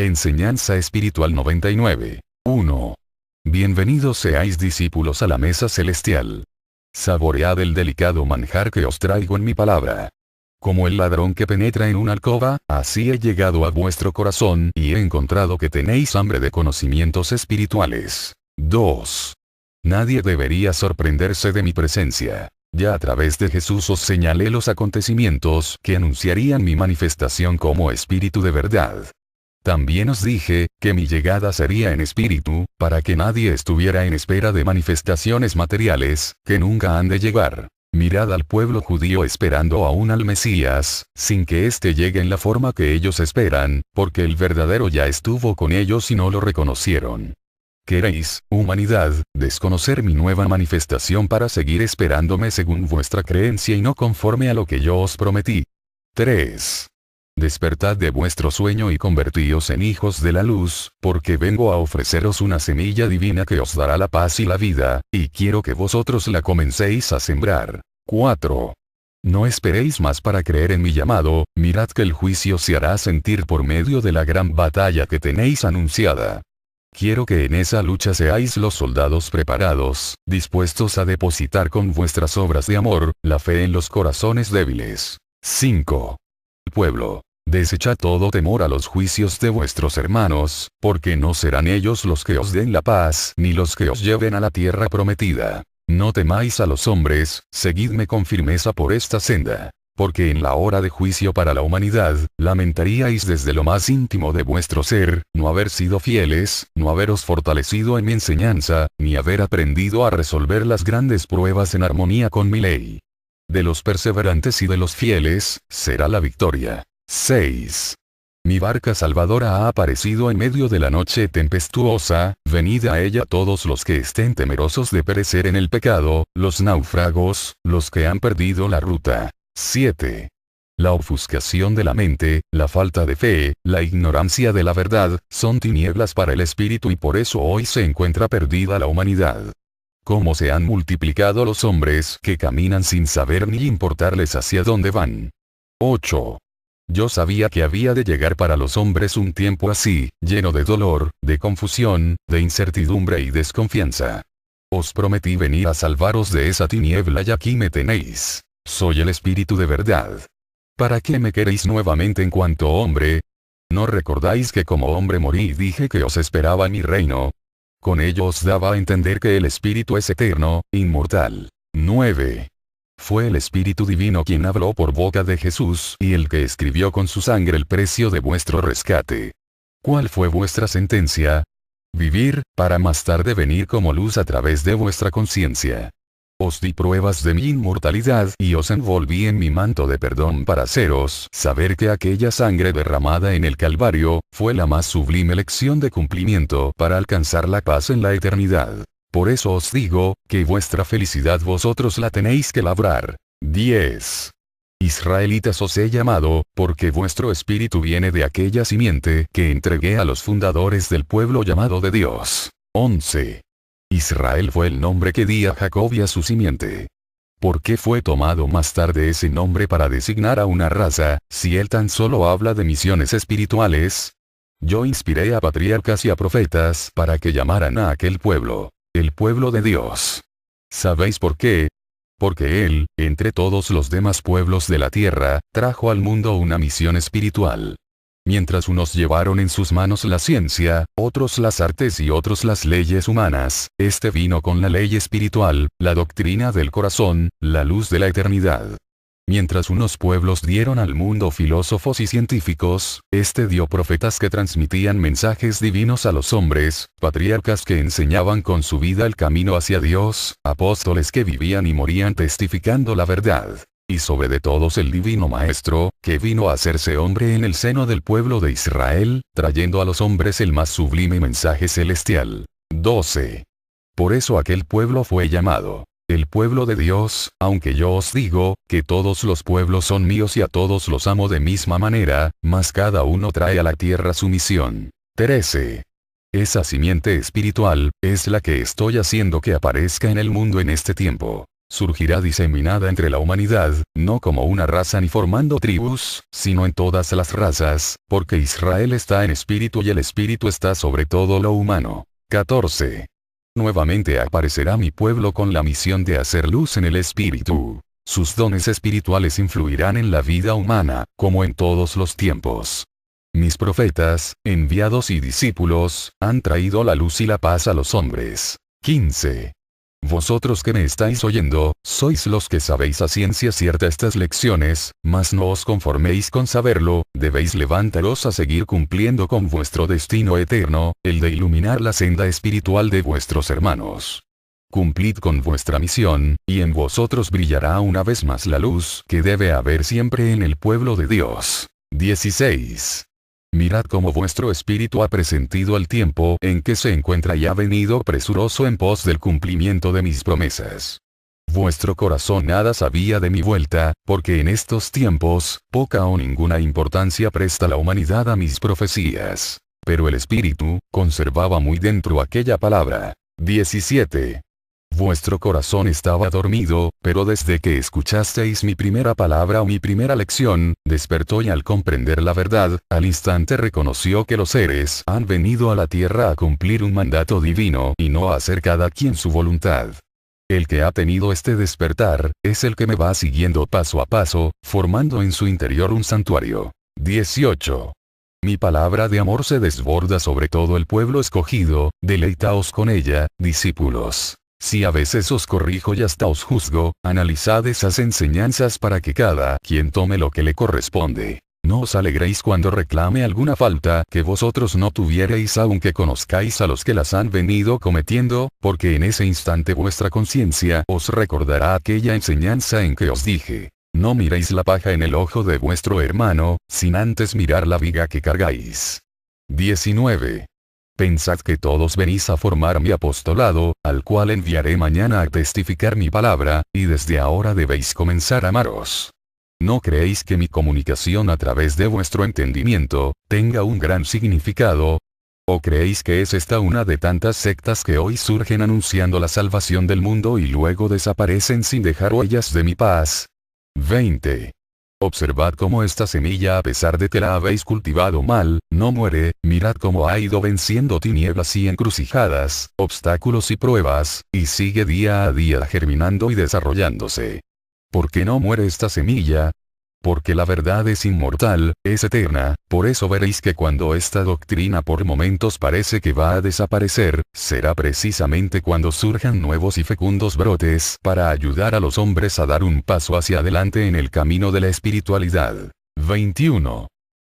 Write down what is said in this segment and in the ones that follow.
Enseñanza espiritual 99. 1. Bienvenidos seáis discípulos a la mesa celestial. Saboread el delicado manjar que os traigo en mi palabra. Como el ladrón que penetra en una alcoba, así he llegado a vuestro corazón y he encontrado que tenéis hambre de conocimientos espirituales. 2. Nadie debería sorprenderse de mi presencia. Ya a través de Jesús os señalé los acontecimientos que anunciarían mi manifestación como espíritu de verdad. También os dije, que mi llegada sería en espíritu, para que nadie estuviera en espera de manifestaciones materiales, que nunca han de llegar. Mirad al pueblo judío esperando aún al Mesías, sin que éste llegue en la forma que ellos esperan, porque el verdadero ya estuvo con ellos y no lo reconocieron. ¿Queréis, humanidad, desconocer mi nueva manifestación para seguir esperándome según vuestra creencia y no conforme a lo que yo os prometí? 3. Despertad de vuestro sueño y convertíos en hijos de la luz, porque vengo a ofreceros una semilla divina que os dará la paz y la vida, y quiero que vosotros la comencéis a sembrar. 4. No esperéis más para creer en mi llamado, mirad que el juicio se hará sentir por medio de la gran batalla que tenéis anunciada. Quiero que en esa lucha seáis los soldados preparados, dispuestos a depositar con vuestras obras de amor, la fe en los corazones débiles. 5. Pueblo, desechad todo temor a los juicios de vuestros hermanos, porque no serán ellos los que os den la paz ni los que os lleven a la tierra prometida. No temáis a los hombres, seguidme con firmeza por esta senda. Porque en la hora de juicio para la humanidad, lamentaríais desde lo más íntimo de vuestro ser, no haber sido fieles, no haberos fortalecido en mi enseñanza, ni haber aprendido a resolver las grandes pruebas en armonía con mi ley. De los perseverantes y de los fieles, será la victoria. 6. Mi barca salvadora ha aparecido en medio de la noche tempestuosa, venid a ella todos los que estén temerosos de perecer en el pecado, los náufragos, los que han perdido la ruta. 7. La ofuscación de la mente, la falta de fe, la ignorancia de la verdad, son tinieblas para el espíritu y por eso hoy se encuentra perdida la humanidad. Cómo se han multiplicado los hombres que caminan sin saber ni importarles hacia dónde van. 8. Yo sabía que había de llegar para los hombres un tiempo así, lleno de dolor, de confusión, de incertidumbre y desconfianza. Os prometí venir a salvaros de esa tiniebla y aquí me tenéis. Soy el espíritu de verdad. ¿Para qué me queréis nuevamente en cuanto hombre? ¿No recordáis que como hombre morí y dije que os esperaba en mi reino? Con ello os daba a entender que el espíritu es eterno, inmortal. 9. Fue el Espíritu Divino quien habló por boca de Jesús y el que escribió con su sangre el precio de vuestro rescate. ¿Cuál fue vuestra sentencia? Vivir, para más tarde venir como luz a través de vuestra conciencia. Os di pruebas de mi inmortalidad y os envolví en mi manto de perdón para haceros saber que aquella sangre derramada en el Calvario, fue la más sublime lección de cumplimiento para alcanzar la paz en la eternidad. Por eso os digo, que vuestra felicidad vosotros la tenéis que labrar. 10. Israelitas os he llamado, porque vuestro espíritu viene de aquella simiente que entregué a los fundadores del pueblo llamado de Dios. 11. Israel fue el nombre que di a Jacob y a su simiente. ¿Por qué fue tomado más tarde ese nombre para designar a una raza, si él tan solo habla de misiones espirituales? Yo inspiré a patriarcas y a profetas para que llamaran a aquel pueblo, el pueblo de Dios. ¿Sabéis por qué? Porque él, entre todos los demás pueblos de la tierra, trajo al mundo una misión espiritual. Mientras unos llevaron en sus manos la ciencia, otros las artes y otros las leyes humanas, este vino con la ley espiritual, la doctrina del corazón, la luz de la eternidad. Mientras unos pueblos dieron al mundo filósofos y científicos, este dio profetas que transmitían mensajes divinos a los hombres, patriarcas que enseñaban con su vida el camino hacia Dios, apóstoles que vivían y morían testificando la verdad. Y sobre de todos el divino Maestro, que vino a hacerse hombre en el seno del pueblo de Israel, trayendo a los hombres el más sublime mensaje celestial. 12. Por eso aquel pueblo fue llamado el pueblo de Dios, aunque yo os digo, que todos los pueblos son míos y a todos los amo de misma manera, mas cada uno trae a la tierra su misión. 13. Esa simiente espiritual, es la que estoy haciendo que aparezca en el mundo en este tiempo. Surgirá diseminada entre la humanidad, no como una raza ni formando tribus, sino en todas las razas, porque Israel está en espíritu y el espíritu está sobre todo lo humano. 14. Nuevamente aparecerá mi pueblo con la misión de hacer luz en el espíritu. Sus dones espirituales influirán en la vida humana, como en todos los tiempos. Mis profetas, enviados y discípulos, han traído la luz y la paz a los hombres. 15. Vosotros que me estáis oyendo, sois los que sabéis a ciencia cierta estas lecciones, mas no os conforméis con saberlo, debéis levantaros a seguir cumpliendo con vuestro destino eterno, el de iluminar la senda espiritual de vuestros hermanos. Cumplid con vuestra misión, y en vosotros brillará una vez más la luz que debe haber siempre en el pueblo de Dios. 16. Mirad cómo vuestro espíritu ha presentido el tiempo en que se encuentra y ha venido presuroso en pos del cumplimiento de mis promesas. Vuestro corazón nada sabía de mi vuelta, porque en estos tiempos, poca o ninguna importancia presta la humanidad a mis profecías. Pero el espíritu, conservaba muy dentro aquella palabra. 17. Vuestro corazón estaba dormido, pero desde que escuchasteis mi primera palabra o mi primera lección, despertó y al comprender la verdad, al instante reconoció que los seres han venido a la tierra a cumplir un mandato divino y no a hacer cada quien su voluntad. El que ha tenido este despertar, es el que me va siguiendo paso a paso, formando en su interior un santuario. 18. Mi palabra de amor se desborda sobre todo el pueblo escogido, deleitaos con ella, discípulos. Si a veces os corrijo y hasta os juzgo, analizad esas enseñanzas para que cada quien tome lo que le corresponde. No os alegréis cuando reclame alguna falta que vosotros no tuvierais aunque conozcáis a los que las han venido cometiendo, porque en ese instante vuestra conciencia os recordará aquella enseñanza en que os dije. No miréis la paja en el ojo de vuestro hermano, sin antes mirar la viga que cargáis. 19. Pensad que todos venís a formar mi apostolado, al cual enviaré mañana a testificar mi palabra, y desde ahora debéis comenzar a amaros. ¿No creéis que mi comunicación a través de vuestro entendimiento, tenga un gran significado? ¿O creéis que es esta una de tantas sectas que hoy surgen anunciando la salvación del mundo y luego desaparecen sin dejar huellas de mi paz? 20. Observad cómo esta semilla a pesar de que la habéis cultivado mal, no muere, mirad cómo ha ido venciendo tinieblas y encrucijadas, obstáculos y pruebas, y sigue día a día germinando y desarrollándose. ¿Por qué no muere esta semilla? Porque la verdad es inmortal, es eterna, por eso veréis que cuando esta doctrina por momentos parece que va a desaparecer, será precisamente cuando surjan nuevos y fecundos brotes para ayudar a los hombres a dar un paso hacia adelante en el camino de la espiritualidad. 21.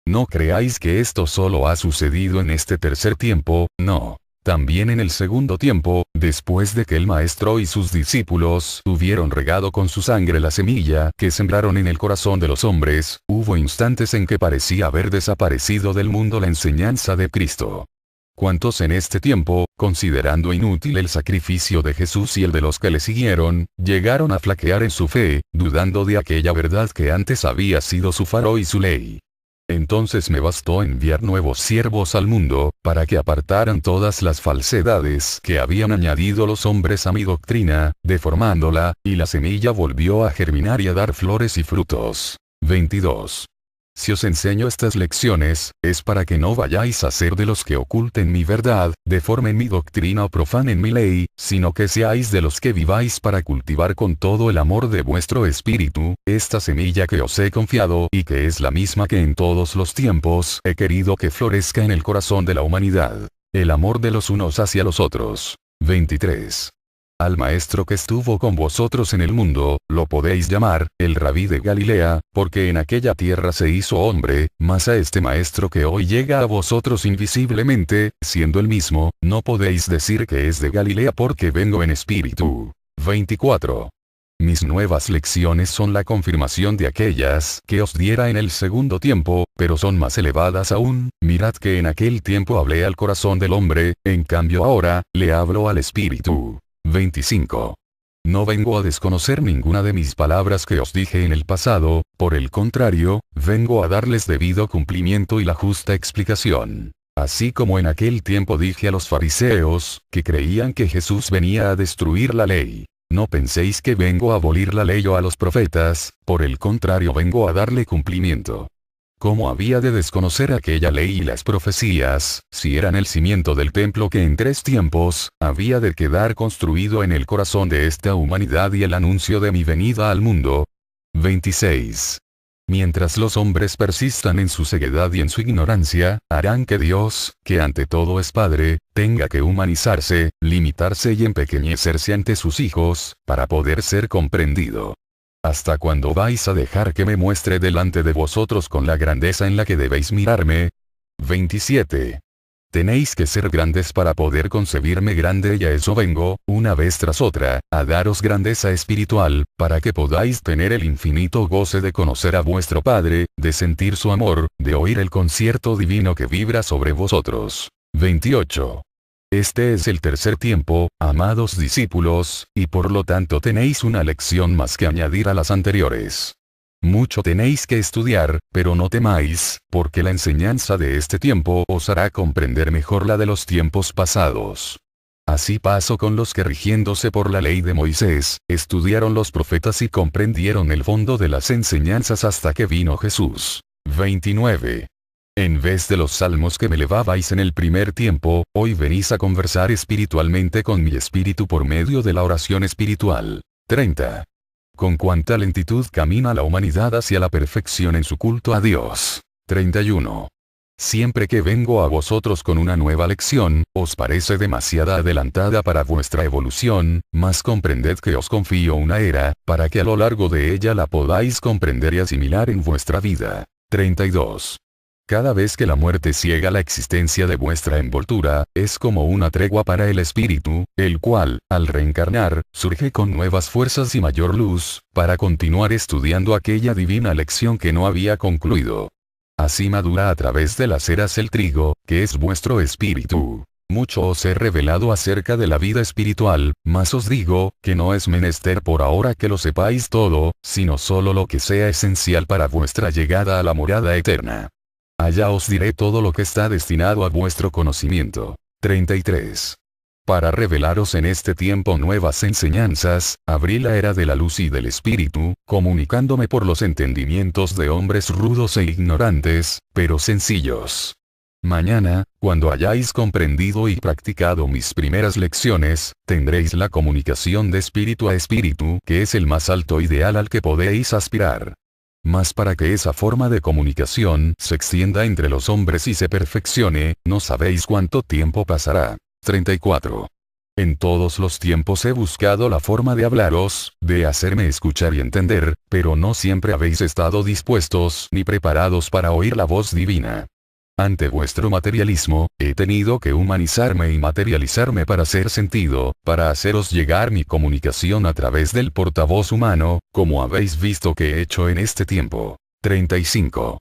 No creáis que esto solo ha sucedido en este tercer tiempo, no. También en el segundo tiempo, después de que el Maestro y sus discípulos hubieron regado con su sangre la semilla que sembraron en el corazón de los hombres, hubo instantes en que parecía haber desaparecido del mundo la enseñanza de Cristo. ¿Cuántos en este tiempo, considerando inútil el sacrificio de Jesús y el de los que le siguieron, llegaron a flaquear en su fe, dudando de aquella verdad que antes había sido su faro y su ley? Entonces me bastó enviar nuevos siervos al mundo, para que apartaran todas las falsedades que habían añadido los hombres a mi doctrina, deformándola, y la semilla volvió a germinar y a dar flores y frutos. 22. Si os enseño estas lecciones, es para que no vayáis a ser de los que oculten mi verdad, deformen mi doctrina o profanen mi ley, sino que seáis de los que viváis para cultivar con todo el amor de vuestro espíritu, esta semilla que os he confiado y que es la misma que en todos los tiempos he querido que florezca en el corazón de la humanidad. El amor de los unos hacia los otros. 23. Al maestro que estuvo con vosotros en el mundo, lo podéis llamar, el Rabí de Galilea, porque en aquella tierra se hizo hombre, mas a este maestro que hoy llega a vosotros invisiblemente, siendo el mismo, no podéis decir que es de Galilea porque vengo en espíritu. 24. Mis nuevas lecciones son la confirmación de aquellas que os diera en el segundo tiempo, pero son más elevadas aún. Mirad que en aquel tiempo hablé al corazón del hombre, en cambio ahora, le hablo al espíritu. 25. No vengo a desconocer ninguna de mis palabras que os dije en el pasado, por el contrario, vengo a darles debido cumplimiento y la justa explicación. Así como en aquel tiempo dije a los fariseos, que creían que Jesús venía a destruir la ley. No penséis que vengo a abolir la ley o a los profetas, por el contrario vengo a darle cumplimiento. ¿Cómo había de desconocer aquella ley y las profecías, si eran el cimiento del templo que en 3 tiempos, había de quedar construido en el corazón de esta humanidad y el anuncio de mi venida al mundo? 26. Mientras los hombres persistan en su ceguedad y en su ignorancia, harán que Dios, que ante todo es Padre, tenga que humanizarse, limitarse y empequeñecerse ante sus hijos, para poder ser comprendido. ¿Hasta cuándo vais a dejar que me muestre delante de vosotros con la grandeza en la que debéis mirarme? 27. Tenéis que ser grandes para poder concebirme grande y a eso vengo, una vez tras otra, a daros grandeza espiritual, para que podáis tener el infinito goce de conocer a vuestro Padre, de sentir su amor, de oír el concierto divino que vibra sobre vosotros. 28. Este es el tercer tiempo, amados discípulos, y por lo tanto tenéis una lección más que añadir a las anteriores. Mucho tenéis que estudiar, pero no temáis, porque la enseñanza de este tiempo os hará comprender mejor la de los tiempos pasados. Así pasó con los que rigiéndose por la ley de Moisés, estudiaron los profetas y comprendieron el fondo de las enseñanzas hasta que vino Jesús. 29. En vez de los salmos que me elevabais en el primer tiempo, hoy venís a conversar espiritualmente con mi espíritu por medio de la oración espiritual. 30. Con cuánta lentitud camina la humanidad hacia la perfección en su culto a Dios. 31. Siempre que vengo a vosotros con una nueva lección, os parece demasiada adelantada para vuestra evolución, mas comprended que os confío una era, para que a lo largo de ella la podáis comprender y asimilar en vuestra vida. 32. Cada vez que la muerte ciega la existencia de vuestra envoltura, es como una tregua para el espíritu, el cual, al reencarnar, surge con nuevas fuerzas y mayor luz, para continuar estudiando aquella divina lección que no había concluido. Así madura a través de las eras el trigo, que es vuestro espíritu. Mucho os he revelado acerca de la vida espiritual, mas os digo, que no es menester por ahora que lo sepáis todo, sino solo lo que sea esencial para vuestra llegada a la morada eterna. Allá os diré todo lo que está destinado a vuestro conocimiento. 33. Para revelaros en este tiempo nuevas enseñanzas, abrí la era de la luz y del espíritu, comunicándome por los entendimientos de hombres rudos e ignorantes, pero sencillos. Mañana, cuando hayáis comprendido y practicado mis primeras lecciones, tendréis la comunicación de espíritu a espíritu, que es el más alto ideal al que podéis aspirar. Mas para que esa forma de comunicación se extienda entre los hombres y se perfeccione, no sabéis cuánto tiempo pasará. 34. En todos los tiempos he buscado la forma de hablaros, de hacerme escuchar y entender, pero no siempre habéis estado dispuestos ni preparados para oír la voz divina. Ante vuestro materialismo, he tenido que humanizarme y materializarme para ser sentido, para haceros llegar mi comunicación a través del portavoz humano, como habéis visto que he hecho en este tiempo. 35.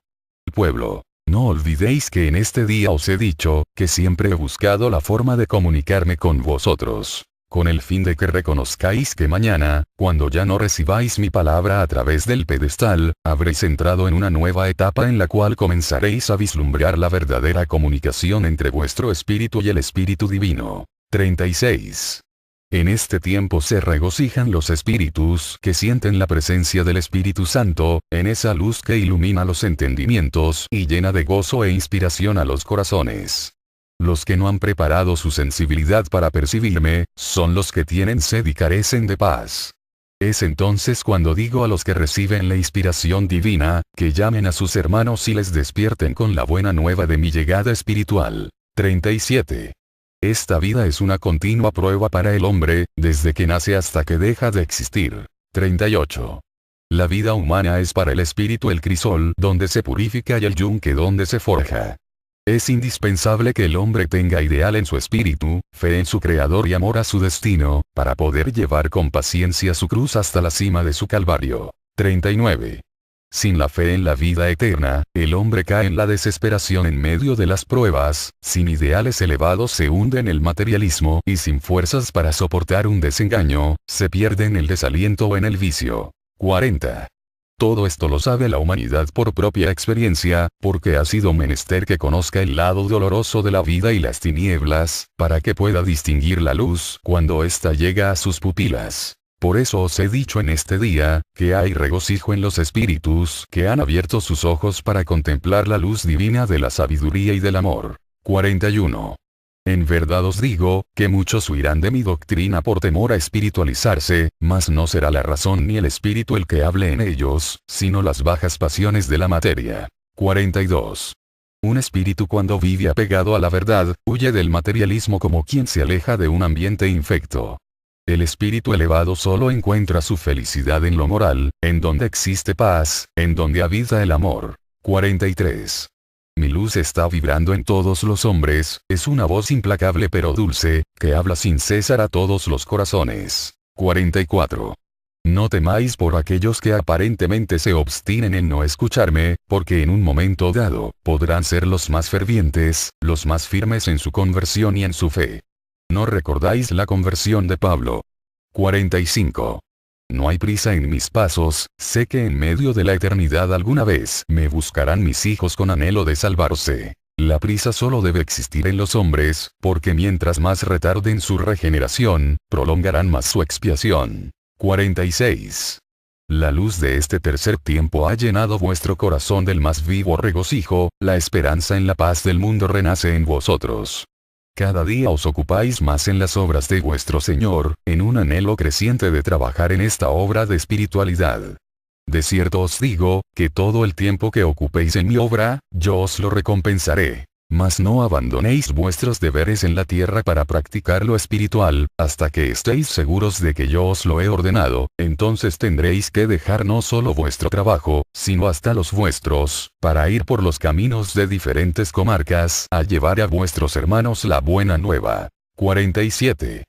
Pueblo. No olvidéis que en este día os he dicho, que siempre he buscado la forma de comunicarme con vosotros, con el fin de que reconozcáis que mañana, cuando ya no recibáis mi palabra a través del pedestal, habréis entrado en una nueva etapa en la cual comenzaréis a vislumbrar la verdadera comunicación entre vuestro espíritu y el espíritu divino. 36. En este tiempo se regocijan los espíritus que sienten la presencia del Espíritu Santo, en esa luz que ilumina los entendimientos y llena de gozo e inspiración a los corazones. Los que no han preparado su sensibilidad para percibirme, son los que tienen sed y carecen de paz. Es entonces cuando digo a los que reciben la inspiración divina, que llamen a sus hermanos y les despierten con la buena nueva de mi llegada espiritual. 37. Esta vida es una continua prueba para el hombre, desde que nace hasta que deja de existir. 38. La vida humana es para el espíritu el crisol donde se purifica y el yunque donde se forja. Es indispensable que el hombre tenga ideal en su espíritu, fe en su creador y amor a su destino, para poder llevar con paciencia su cruz hasta la cima de su calvario. 39. Sin la fe en la vida eterna, el hombre cae en la desesperación en medio de las pruebas, sin ideales elevados se hunde en el materialismo y sin fuerzas para soportar un desengaño, se pierde en el desaliento o en el vicio. 40. Todo esto lo sabe la humanidad por propia experiencia, porque ha sido menester que conozca el lado doloroso de la vida y las tinieblas, para que pueda distinguir la luz cuando ésta llega a sus pupilas. Por eso os he dicho en este día, que hay regocijo en los espíritus que han abierto sus ojos para contemplar la luz divina de la sabiduría y del amor. 41. En verdad os digo, que muchos huirán de mi doctrina por temor a espiritualizarse, mas no será la razón ni el espíritu el que hable en ellos, sino las bajas pasiones de la materia. 42. Un espíritu cuando vive apegado a la verdad, huye del materialismo como quien se aleja de un ambiente infecto. El espíritu elevado solo encuentra su felicidad en lo moral, en donde existe paz, en donde habita el amor. 43. Mi luz está vibrando en todos los hombres, es una voz implacable pero dulce, que habla sin cesar a todos los corazones. 44. No temáis por aquellos que aparentemente se obstinen en no escucharme, porque en un momento dado, podrán ser los más fervientes, los más firmes en su conversión y en su fe. ¿No recordáis la conversión de Pablo? 45. No hay prisa en mis pasos, sé que en medio de la eternidad alguna vez me buscarán mis hijos con anhelo de salvarse. La prisa solo debe existir en los hombres, porque mientras más retarden su regeneración, prolongarán más su expiación. 46. La luz de este tercer tiempo ha llenado vuestro corazón del más vivo regocijo, la esperanza en la paz del mundo renace en vosotros. Cada día os ocupáis más en las obras de vuestro Señor, en un anhelo creciente de trabajar en esta obra de espiritualidad. De cierto os digo, que todo el tiempo que ocupéis en mi obra, yo os lo recompensaré. Mas no abandonéis vuestros deberes en la tierra para practicar lo espiritual, hasta que estéis seguros de que yo os lo he ordenado, entonces tendréis que dejar no solo vuestro trabajo, sino hasta los vuestros, para ir por los caminos de diferentes comarcas, a llevar a vuestros hermanos la buena nueva. 47.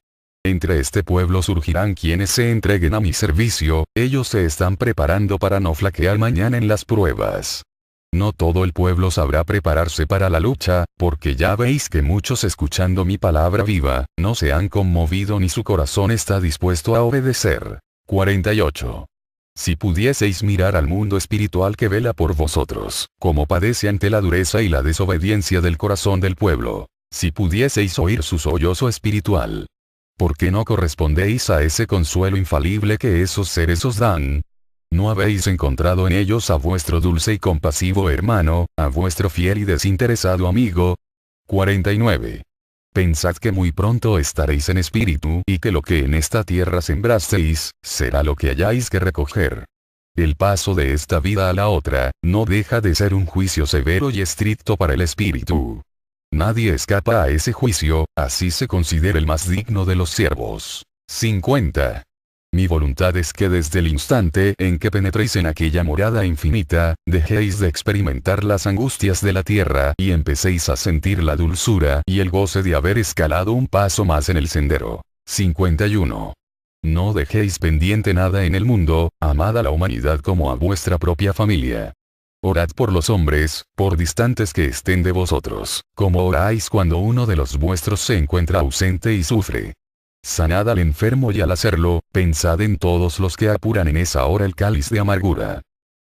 Entre este pueblo surgirán quienes se entreguen a mi servicio, ellos se están preparando para no flaquear mañana en las pruebas. No todo el pueblo sabrá prepararse para la lucha, porque ya veis que muchos escuchando mi palabra viva, no se han conmovido ni su corazón está dispuesto a obedecer. 48. Si pudieseis mirar al mundo espiritual que vela por vosotros, como padece ante la dureza y la desobediencia del corazón del pueblo, si pudieseis oír su sollozo espiritual, ¿por qué no correspondéis a ese consuelo infalible que esos seres os dan? ¿No habéis encontrado en ellos a vuestro dulce y compasivo hermano, a vuestro fiel y desinteresado amigo? 49. Pensad que muy pronto estaréis en espíritu y que lo que en esta tierra sembrasteis, será lo que hayáis que recoger. El paso de esta vida a la otra, no deja de ser un juicio severo y estricto para el espíritu. Nadie escapa a ese juicio, así se considera el más digno de los siervos. 50. Mi voluntad es que desde el instante en que penetréis en aquella morada infinita, dejéis de experimentar las angustias de la tierra y empecéis a sentir la dulzura y el goce de haber escalado un paso más en el sendero. 51. No dejéis pendiente nada en el mundo, amad a la humanidad como a vuestra propia familia. Orad por los hombres, por distantes que estén de vosotros, como oráis cuando uno de los vuestros se encuentra ausente y sufre. Sanad al enfermo y al hacerlo, pensad en todos los que apuran en esa hora el cáliz de amargura.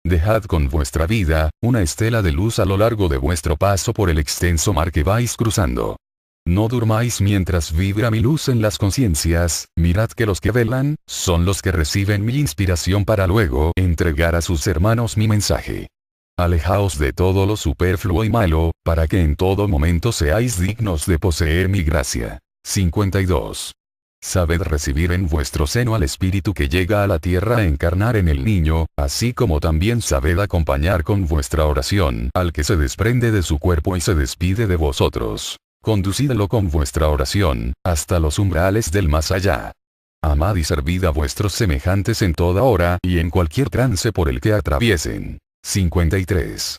Dejad con vuestra vida, una estela de luz a lo largo de vuestro paso por el extenso mar que vais cruzando. No durmáis mientras vibra mi luz en las conciencias, mirad que los que velan, son los que reciben mi inspiración para luego entregar a sus hermanos mi mensaje. Alejaos de todo lo superfluo y malo, para que en todo momento seáis dignos de poseer mi gracia. 52. Sabed recibir en vuestro seno al espíritu que llega a la tierra a encarnar en el niño, así como también sabed acompañar con vuestra oración al que se desprende de su cuerpo y se despide de vosotros. Conducidlo con vuestra oración, hasta los umbrales del más allá. Amad y servid a vuestros semejantes en toda hora y en cualquier trance por el que atraviesen. 53.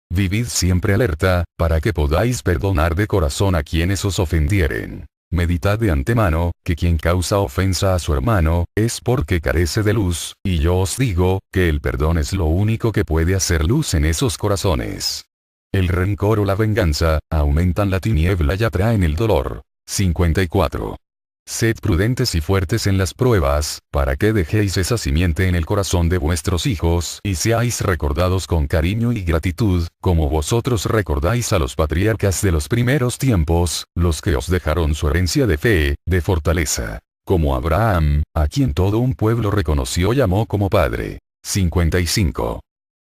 Vivid siempre alerta, para que podáis perdonar de corazón a quienes os ofendieren. Meditad de antemano, que quien causa ofensa a su hermano, es porque carece de luz, y yo os digo, que el perdón es lo único que puede hacer luz en esos corazones. El rencor o la venganza, aumentan la tiniebla y atraen el dolor. 54. Sed prudentes y fuertes en las pruebas, para que dejéis esa simiente en el corazón de vuestros hijos y seáis recordados con cariño y gratitud, como vosotros recordáis a los patriarcas de los primeros tiempos, los que os dejaron su herencia de fe, de fortaleza. Como Abraham, a quien todo un pueblo reconoció y amó como padre. 55.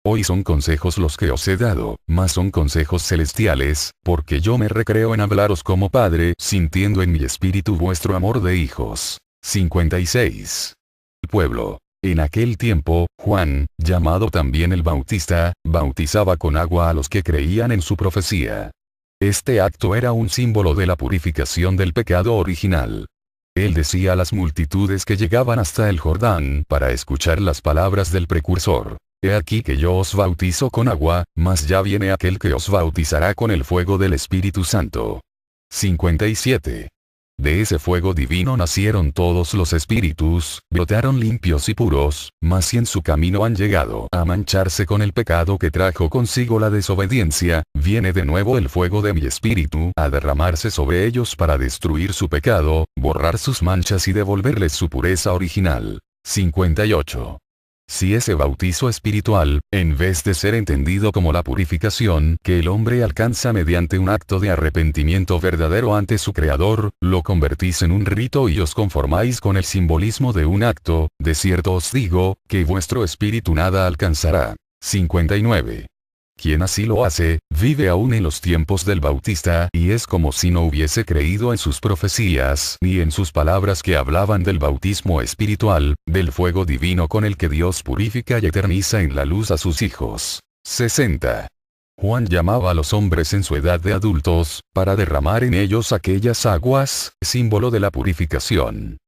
Hoy son consejos los que os he dado, mas son consejos celestiales, porque yo me recreo en hablaros como padre, sintiendo en mi espíritu vuestro amor de hijos. 56. El pueblo. En aquel tiempo, Juan, llamado también el Bautista, bautizaba con agua a los que creían en su profecía. Este acto era un símbolo de la purificación del pecado original. Él decía a las multitudes que llegaban hasta el Jordán para escuchar las palabras del precursor: He aquí que yo os bautizo con agua, mas ya viene aquel que os bautizará con el fuego del Espíritu Santo. 57. De ese fuego divino nacieron todos los espíritus, brotaron limpios y puros, mas si en su camino han llegado a mancharse con el pecado que trajo consigo la desobediencia, viene de nuevo el fuego de mi espíritu a derramarse sobre ellos para destruir su pecado, borrar sus manchas y devolverles su pureza original. 58. Si ese bautizo espiritual, en vez de ser entendido como la purificación que el hombre alcanza mediante un acto de arrepentimiento verdadero ante su Creador, lo convertís en un rito y os conformáis con el simbolismo de un acto, de cierto os digo, que vuestro espíritu nada alcanzará. 59. Quien así lo hace, vive aún en los tiempos del Bautista y es como si no hubiese creído en sus profecías ni en sus palabras que hablaban del bautismo espiritual, del fuego divino con el que Dios purifica y eterniza en la luz a sus hijos. 60. Juan llamaba a los hombres en su edad de adultos, para derramar en ellos aquellas aguas, símbolo de la purificación.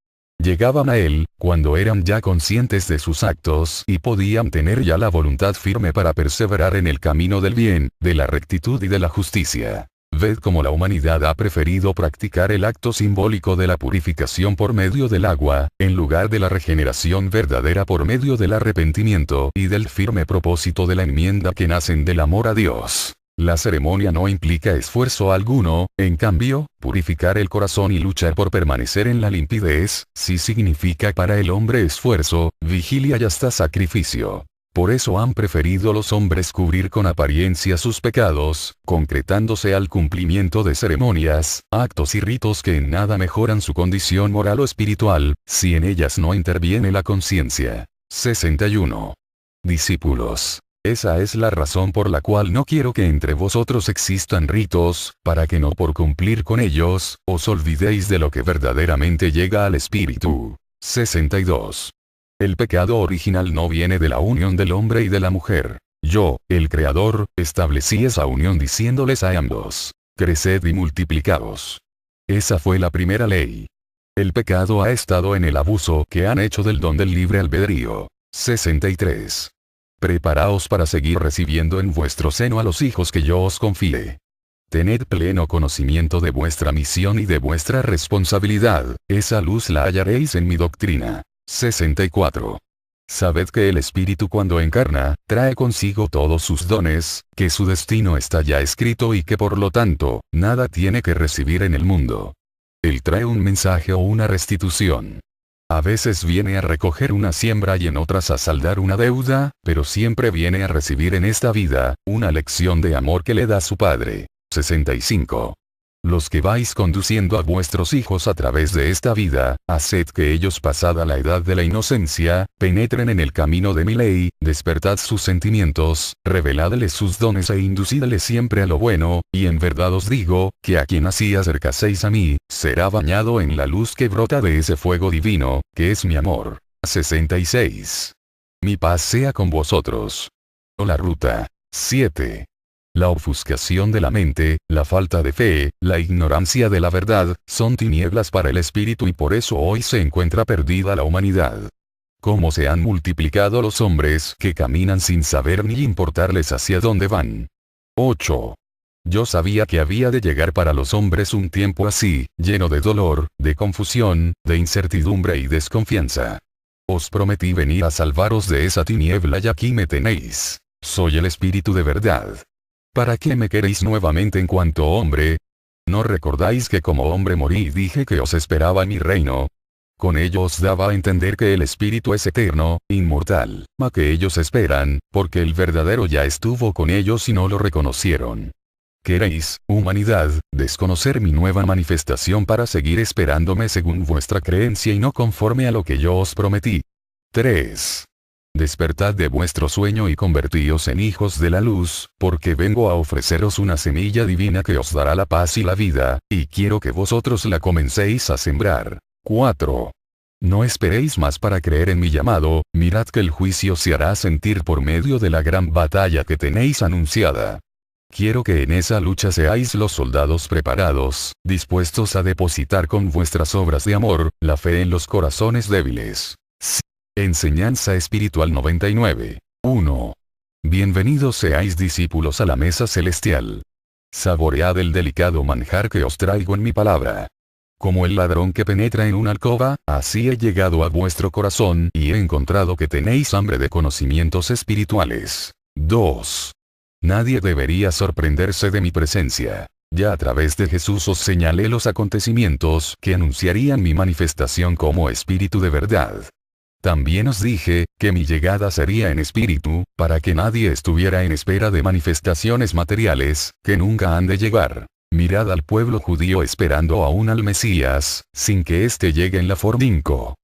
Llegaban a él, cuando eran ya conscientes de sus actos y podían tener ya la voluntad firme para perseverar en el camino del bien, de la rectitud y de la justicia. Ved cómo la humanidad ha preferido practicar el acto simbólico de la purificación por medio del agua, en lugar de la regeneración verdadera por medio del arrepentimiento y del firme propósito de la enmienda que nacen del amor a Dios. La ceremonia no implica esfuerzo alguno, en cambio, purificar el corazón y luchar por permanecer en la limpidez, sí significa para el hombre esfuerzo, vigilia y hasta sacrificio. Por eso han preferido los hombres cubrir con apariencia sus pecados, concretándose al cumplimiento de ceremonias, actos y ritos que en nada mejoran su condición moral o espiritual, si en ellas no interviene la conciencia. 61. Discípulos. Esa es la razón por la cual no quiero que entre vosotros existan ritos, para que no por cumplir con ellos, os olvidéis de lo que verdaderamente llega al espíritu. 62. El pecado original no viene de la unión del hombre y de la mujer. Yo, el Creador, establecí esa unión diciéndoles a ambos: creced y multiplicaos. Esa fue la primera ley. El pecado ha estado en el abuso que han hecho del don del libre albedrío. 63. Preparaos para seguir recibiendo en vuestro seno a los hijos que yo os confíe. Tened pleno conocimiento de vuestra misión y de vuestra responsabilidad, esa luz la hallaréis en mi doctrina. 64. Sabed que el Espíritu cuando encarna, trae consigo todos sus dones, que su destino está ya escrito y que por lo tanto, nada tiene que recibir en el mundo. Él trae un mensaje o una restitución. A veces viene a recoger una siembra y en otras a saldar una deuda, pero siempre viene a recibir en esta vida, una lección de amor que le da su Padre. 65. Los que vais conduciendo a vuestros hijos a través de esta vida, haced que ellos pasada la edad de la inocencia, penetren en el camino de mi ley, despertad sus sentimientos, reveladles sus dones e inducidles siempre a lo bueno, y en verdad os digo, que a quien así acercaseis a mí, será bañado en la luz que brota de ese fuego divino, que es mi amor. 66. Mi paz sea con vosotros. O la ruta. 7. La ofuscación de la mente, la falta de fe, la ignorancia de la verdad, son tinieblas para el espíritu y por eso hoy se encuentra perdida la humanidad. Cómo se han multiplicado los hombres que caminan sin saber ni importarles hacia dónde van. 8. Yo sabía que había de llegar para los hombres un tiempo así, lleno de dolor, de confusión, de incertidumbre y desconfianza. Os prometí venir a salvaros de esa tiniebla y aquí me tenéis. Soy el Espíritu de verdad. ¿Para qué me queréis nuevamente en cuanto hombre? ¿No recordáis que como hombre morí y dije que os esperaba mi reino? Con ello os daba a entender que el Espíritu es eterno, inmortal, mas que ellos esperan, porque el verdadero ya estuvo con ellos y no lo reconocieron. ¿Queréis, humanidad, desconocer mi nueva manifestación para seguir esperándome según vuestra creencia y no conforme a lo que yo os prometí? 3. Despertad de vuestro sueño y convertíos en hijos de la luz, porque vengo a ofreceros una semilla divina que os dará la paz y la vida, y quiero que vosotros la comencéis a sembrar. 4. No esperéis más para creer en mi llamado, mirad que el juicio se hará sentir por medio de la gran batalla que tenéis anunciada. Quiero que en esa lucha seáis los soldados preparados, dispuestos a depositar con vuestras obras de amor, la fe en los corazones débiles. Enseñanza espiritual 99. 1. Bienvenidos seáis discípulos a la mesa celestial. Saboread el delicado manjar que os traigo en mi palabra. Como el ladrón que penetra en una alcoba, así he llegado a vuestro corazón y he encontrado que tenéis hambre de conocimientos espirituales. 2. Nadie debería sorprenderse de mi presencia. Ya a través de Jesús os señalé los acontecimientos que anunciarían mi manifestación como espíritu de verdad. También os dije, que mi llegada sería en espíritu, para que nadie estuviera en espera de manifestaciones materiales, que nunca han de llegar. Mirad al pueblo judío esperando aún al Mesías, sin que éste llegue en la forma. 5.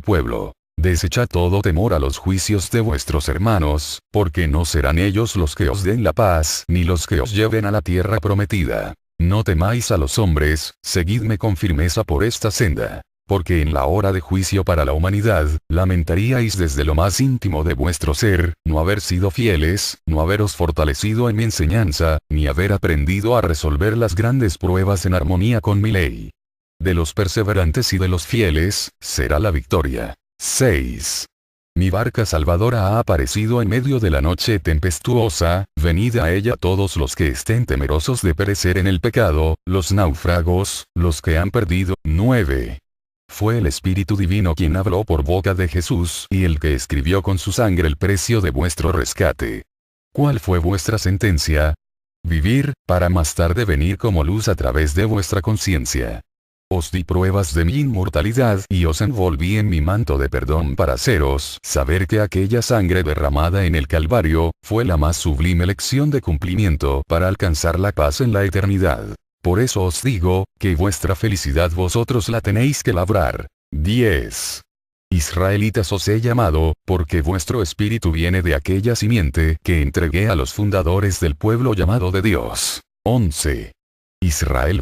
Pueblo, desechad todo temor a los juicios de vuestros hermanos, porque no serán ellos los que os den la paz, ni los que os lleven a la tierra prometida. No temáis a los hombres, seguidme con firmeza por esta senda. Porque en la hora de juicio para la humanidad, lamentaríais desde lo más íntimo de vuestro ser, no haber sido fieles, no haberos fortalecido en mi enseñanza, ni haber aprendido a resolver las grandes pruebas en armonía con mi ley. De los perseverantes y de los fieles, será la victoria. 6. Mi barca salvadora ha aparecido en medio de la noche tempestuosa, venid a ella todos los que estén temerosos de perecer en el pecado, los náufragos, los que han perdido. 9. Fue el Espíritu Divino quien habló por boca de Jesús y el que escribió con su sangre el precio de vuestro rescate. ¿Cuál fue vuestra sentencia? Vivir, para más tarde venir como luz a través de vuestra conciencia. Os di pruebas de mi inmortalidad y os envolví en mi manto de perdón para haceros saber que aquella sangre derramada en el Calvario, fue la más sublime lección de cumplimiento para alcanzar la paz en la eternidad. Por eso os digo, que vuestra felicidad vosotros la tenéis que labrar. 10. Israelitas os he llamado, porque vuestro espíritu viene de aquella simiente que entregué a los fundadores del pueblo llamado de Dios. 11. Israel fue